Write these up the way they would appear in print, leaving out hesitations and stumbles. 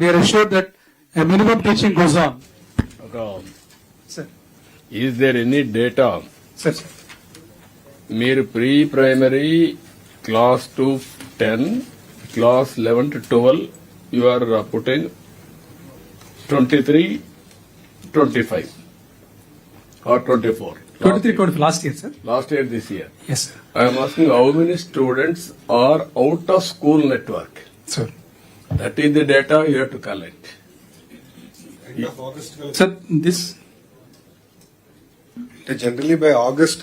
we are assured that a minimum teaching goes on. Okay. Sir. Is there any data? Sir. Mere pre-primary class to 10, class 11 to 12, you are putting 23, 25 or 24. 23, 25 last year, sir. Last year, this year. Yes, sir. I am asking how many students are out of school network. Sir. That is the data you have to collect. Sir, this. Generally, by August,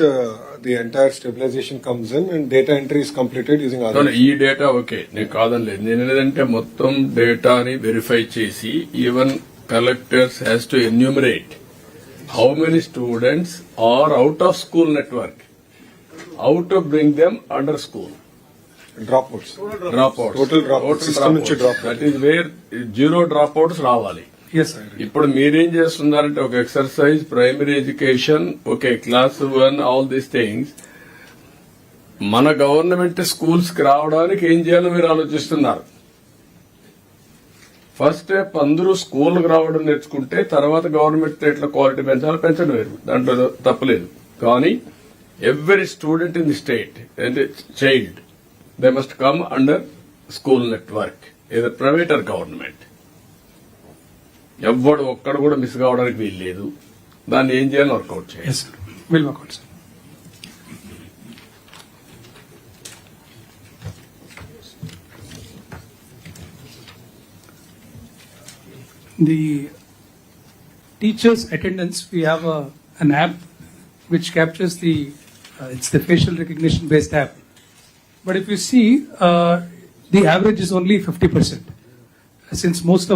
the entire stabilization comes in and data entry is completed using No, Aadhaar. ఈ data okay నేను కాదనలేదు. నేను ఏంటంటే మొత్తం డేటాని verify చేసి even collectors has to enumerate how many students are out of school network, how to bring them under school Dropouts. Dropouts. Total dropouts. System నుంచి dropouts. That is where zero dropouts రావాలి. Yes, sir. ఇప్పుడు మీరేం చేస్తున్నారంటే ఒక exercise, primary education, okay class 1, all these things మన government schools కి రావడానికి ఏం చేయాలో మీరు ఆలోచిస్తున్నారు. ఫస్ట్ స్టెప్ అందరూ స్కూల్కి రావడం నేర్చుకుంటే తర్వాత గవర్నమెంట్ ఎట్లా క్వాలిటీ పెంచాలో పెంచడం వేరు, దాంట్లో తప్పలేదు. కానీ every student in the state and child they must come under school network, ఏదో ప్రైవేట్ ఆర్ గవర్నమెంట్. ఎవ్వడు ఒక్కడు కూడా మిస్ కావడానికి వీల్లేదు. దాన్ని ఏం చేయాలని వర్కౌట్ చేయాలి. Yes, sir. Will work out, sir. The teachers' attendance, we have an app which captures it's the facial recognition based app. But if you see, the average is only 50%. Since most of